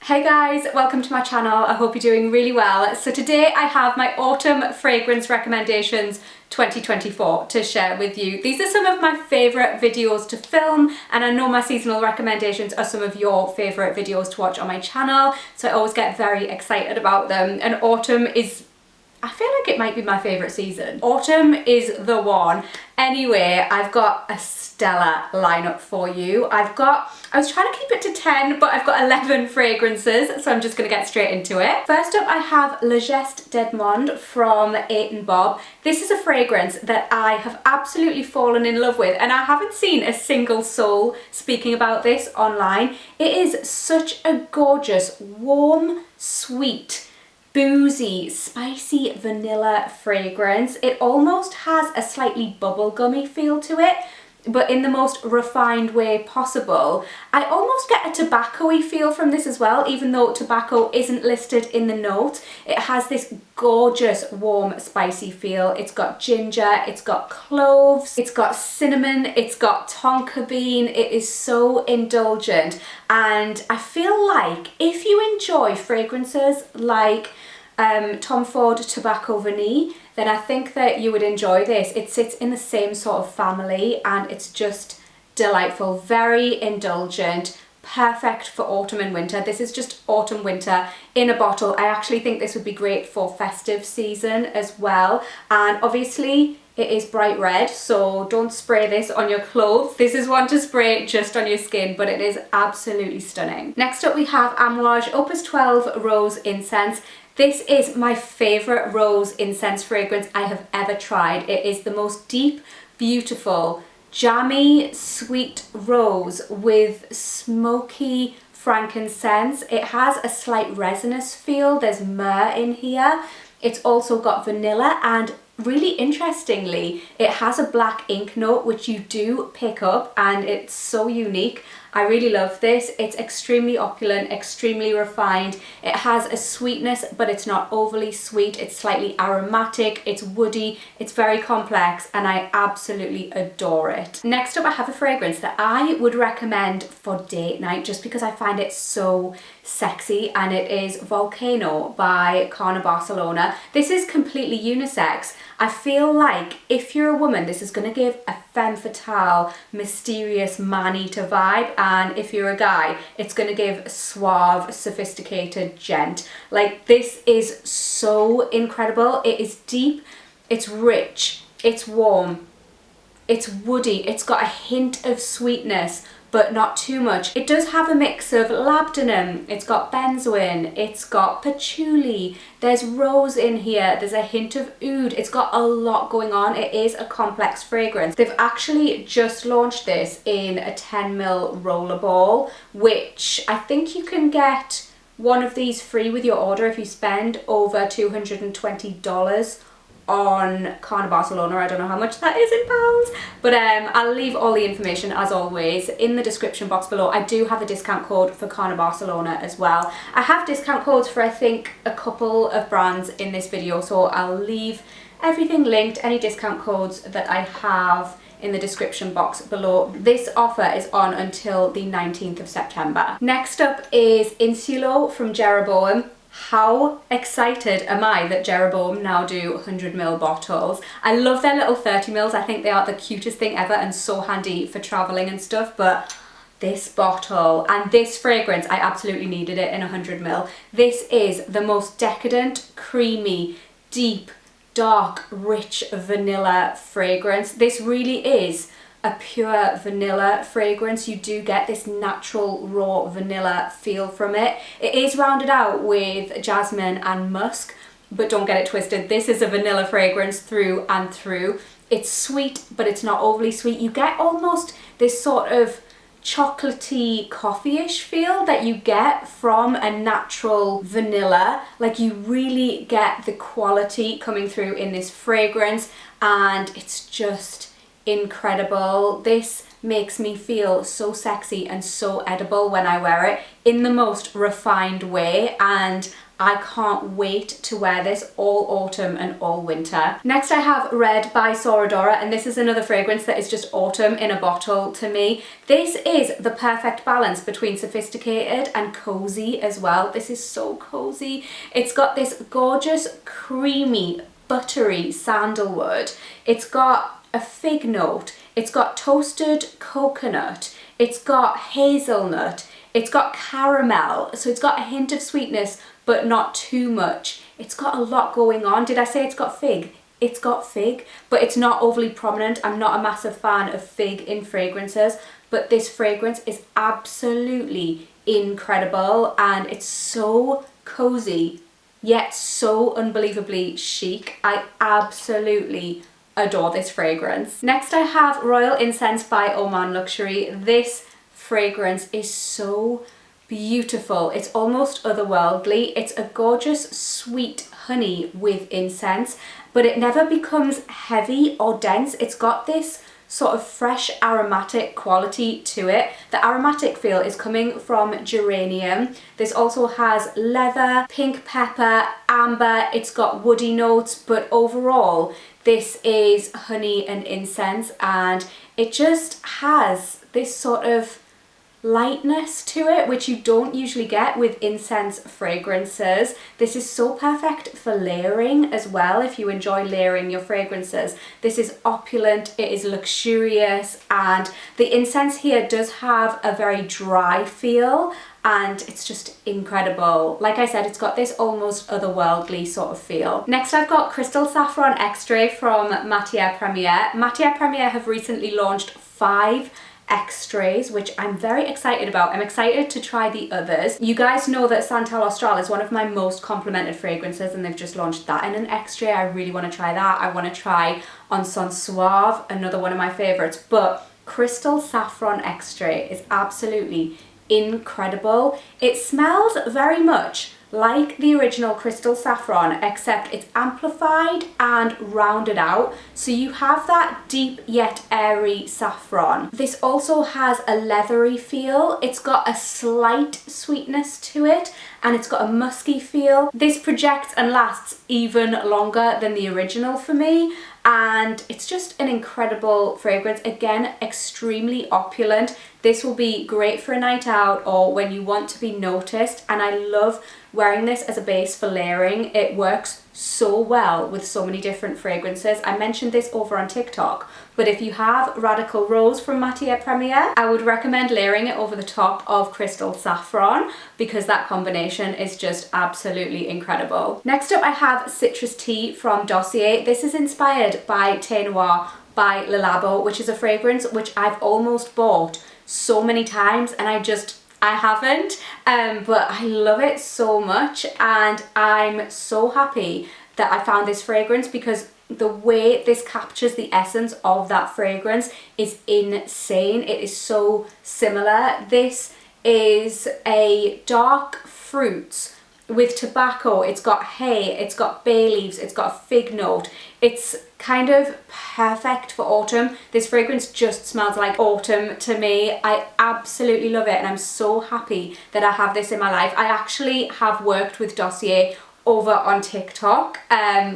Hey guys, welcome to my channel. I hope you're doing really well. So today I have my autumn fragrance recommendations 2024 to share with you. These are some of my favourite videos to film, and I know my seasonal recommendations are some of your favourite videos to watch on my channel, so I always get very excited about them. And autumn is, I feel like it might be my favourite season. Autumn is the one. Anyway, I've got a stellar lineup for you. I was trying to keep it to 10, but I've got 11 fragrances, so I'm just gonna get straight into it. First up, I have Le Geste d'Edmond from 8 & Bob. This is a fragrance that I have absolutely fallen in love with, and I haven't seen a single soul speaking about this online. It is such a gorgeous, warm, sweet, boozy, spicy vanilla fragrance. It almost has a slightly bubblegummy feel to it, but in the most refined way possible. I almost get a tobacco-y feel from this as well, even though tobacco isn't listed in the note. It has this gorgeous, warm, spicy feel. It's got ginger, it's got cloves, it's got cinnamon, it's got tonka bean. It is so indulgent, and I feel like if you enjoy fragrances like Tom Ford Tobacco Vanille, then I think that you would enjoy this. It sits in the same sort of family, and it's just delightful, very indulgent, perfect for autumn and winter. This is just autumn winter in a bottle. I actually think this would be great for festive season as well, and obviously it is bright red, so don't spray this on your clothes. This is one to spray just on your skin, but it is absolutely stunning. Next up we have Amouage Opus 12 Rose Incense. This is my favourite rose incense fragrance I have ever tried. It is the most deep, beautiful, jammy, sweet rose with smoky frankincense. It has a slight resinous feel. There's myrrh in here. It's also got vanilla, and really interestingly, it has a black ink note, which you do pick up, and it's so unique. I really love this. It's extremely opulent, extremely refined. It has a sweetness, but it's not overly sweet. It's slightly aromatic, it's woody, it's very complex, and I absolutely adore it. Next up, I have a fragrance that I would recommend for date night just because I find it so sexy, and it is Volcano by Carner Barcelona. This is completely unisex. I feel like if you're a woman, this is going to give a femme fatale, mysterious man-eater vibe, and if you're a guy, it's going to give a suave, sophisticated gent. Like, this is so incredible. It is deep, it's rich, it's warm, it's woody, it's got a hint of sweetness, but not too much. It does have a mix of labdanum, it's got benzoin, it's got patchouli, there's rose in here, there's a hint of oud. It's got a lot going on. It is a complex fragrance. They've actually just launched this in a 10ml rollerball, which I think you can get one of these free with your order if you spend over $220 on Carner Barcelona. I don't know how much that is in pounds, but I'll leave all the information as always in the description box below. I do have a discount code for Carner Barcelona as well. I have discount codes for I think a couple of brands in this video, so I'll leave everything linked, any discount codes that I have in the description box below. This offer is on until the 19th of September. Next up is Insulo from Jeroboam. How excited am I that Jeroboam now do 100ml bottles. I love their little 30mls. I think they are the cutest thing ever and so handy for traveling and stuff, but this bottle and this fragrance, I absolutely needed it in 100ml. This is the most decadent, creamy, deep, dark, rich vanilla fragrance. This really is a pure vanilla fragrance. You do get this natural raw vanilla feel from it. It is rounded out with jasmine and musk, but don't get it twisted. This is a vanilla fragrance through and through. It's sweet, but it's not overly sweet. You get almost this sort of chocolatey, coffee-ish feel that you get from a natural vanilla. Like, you really get the quality coming through in this fragrance, and it's just incredible. This makes me feel so sexy and so edible when I wear it in the most refined way, and I can't wait to wear this all autumn and all winter. Next I have Red by Soradora, and this is another fragrance that is just autumn in a bottle to me. This is the perfect balance between sophisticated and cozy as well. This is so cozy. It's got this gorgeous creamy buttery sandalwood. It's got a fig note. It's got toasted coconut. It's got hazelnut. It's got caramel. So it's got a hint of sweetness, but not too much. It's got a lot going on. Did I say it's got fig? It's got fig, but it's not overly prominent. I'm not a massive fan of fig in fragrances, but this fragrance is absolutely incredible, and it's so cozy, yet so unbelievably chic. I absolutely adore this fragrance. Next I have Royal Incense by Oman Luxury. This fragrance is so beautiful. It's almost otherworldly. It's a gorgeous sweet honey with incense, but it never becomes heavy or dense. It's got this sort of fresh aromatic quality to it. The aromatic feel is coming from geranium. This also has leather, pink pepper, amber. It's got woody notes, but overall this is honey and incense, and it just has this sort of lightness to it, which you don't usually get with incense fragrances. This is so perfect for layering as well, if you enjoy layering your fragrances. This is opulent, it is luxurious, and the incense here does have a very dry feel, and it's just incredible. Like I said, it's got this almost otherworldly sort of feel. Next I've got Crystal Saffron Extrait from Matière Première. Matière Première have recently launched 5 extraits, which I'm very excited about. I'm excited to try the others. You guys know that Santal Austral is one of my most complimented fragrances, and they've just launched that in an extrait. I really want to try that. I want to try On Son Suave, another one of my favorites, but Crystal Saffron Extrait is absolutely incredible. It smells very much like the original Crystal Saffron, except it's amplified and rounded out, so you have that deep yet airy saffron. This also has a leathery feel. It's got a slight sweetness to it, and it's got a musky feel. This projects and lasts even longer than the original for me, and it's just an incredible fragrance. Again, extremely opulent. This will be great for a night out or when you want to be noticed, and I love wearing this as a base for layering. It works so well with so many different fragrances. I mentioned this over on TikTok, but if you have Radical Rose from Matière Première, I would recommend layering it over the top of Crystal Saffron, because that combination is just absolutely incredible. Next up I have Citrus Tea from Dossier. This is inspired by Thé Noir by Le Labo, which is a fragrance which I've almost bought so many times, and I haven't, but I love it so much, and I'm so happy that I found this fragrance, because the way this captures the essence of that fragrance is insane. It is so similar. This is a dark fruits with tobacco. It's got hay, it's got bay leaves, it's got a fig note. It's kind of perfect for autumn. This fragrance just smells like autumn to me. I absolutely love it, and I'm so happy that I have this in my life. I actually have worked with Dossier over on TikTok,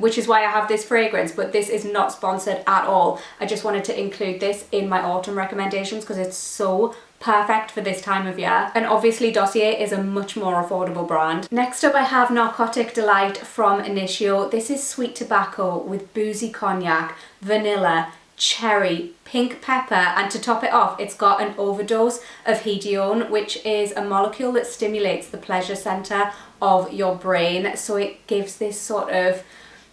which is why I have this fragrance, but this is not sponsored at all. I just wanted to include this in my autumn recommendations because it's so perfect for this time of year, and obviously Dossier is a much more affordable brand. Next up I have Narcotic Delight from Initio. This is sweet tobacco with boozy cognac, vanilla, cherry, pink pepper, and to top it off it's got an overdose of hedione, which is a molecule that stimulates the pleasure center of your brain, so it gives this sort of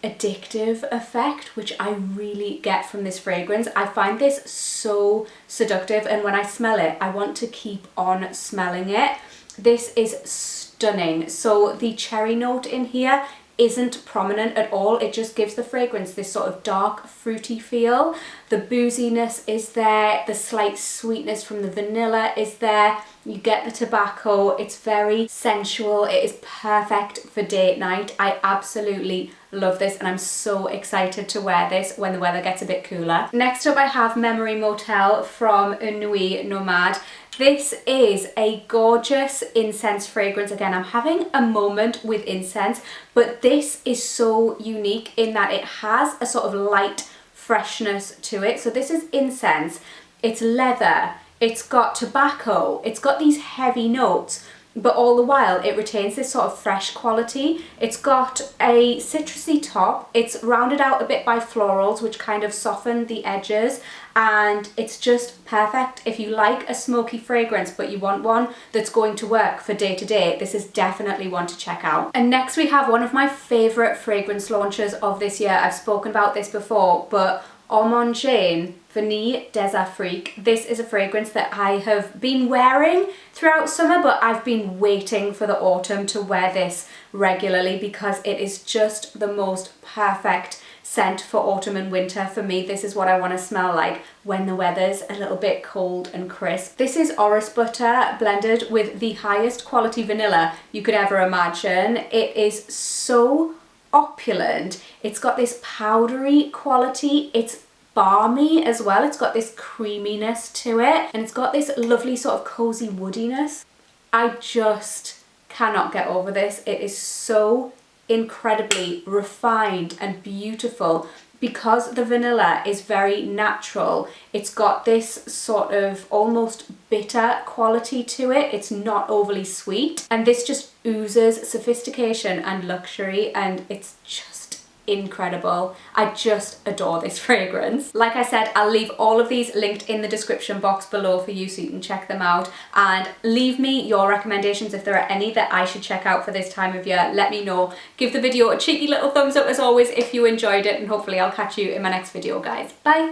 addictive effect, which I really get from this fragrance. I find this so seductive, and when I smell it I want to keep on smelling it. This is stunning. So the cherry note in here isn't prominent at all. It just gives the fragrance this sort of dark fruity feel. The booziness is there, the slight sweetness from the vanilla is there, you get the tobacco. It's very sensual. It is perfect for date night. I absolutely love this, and I'm so excited to wear this when the weather gets a bit cooler. Next up I have Memory Motel from Une Nuit Nomade. This is a gorgeous incense fragrance. Again, I'm having a moment with incense, but this is so unique in that it has a sort of light freshness to it. So this is incense, it's leather, it's got tobacco, it's got these heavy notes, but all the while it retains this sort of fresh quality. It's got a citrusy top, it's rounded out a bit by florals which kind of soften the edges, and it's just perfect if you like a smoky fragrance but you want one that's going to work for day to day. This is definitely one to check out. And next we have one of my favourite fragrance launches of this year. I've spoken about this before, but Homme Jane Vanille des Afriques. This is a fragrance that I have been wearing throughout summer, but I've been waiting for the autumn to wear this regularly because it is just the most perfect scent for autumn and winter. For me, this is what I want to smell like when the weather's a little bit cold and crisp. This is orris butter blended with the highest quality vanilla you could ever imagine. It is so opulent. It's got this powdery quality. It's balmy as well. It's got this creaminess to it, and it's got this lovely sort of cozy woodiness. I just cannot get over this. It is so incredibly refined and beautiful. Because the vanilla is very natural, it's got this sort of almost bitter quality to it. It's not overly sweet, and this just oozes sophistication and luxury, and it's just incredible. I just adore this fragrance. Like I said, I'll leave all of these linked in the description box below for you so you can check them out, and leave me your recommendations if there are any that I should check out for this time of year. Let me know. Give the video a cheeky little thumbs up as always if you enjoyed it, and hopefully I'll catch you in my next video, guys. Bye!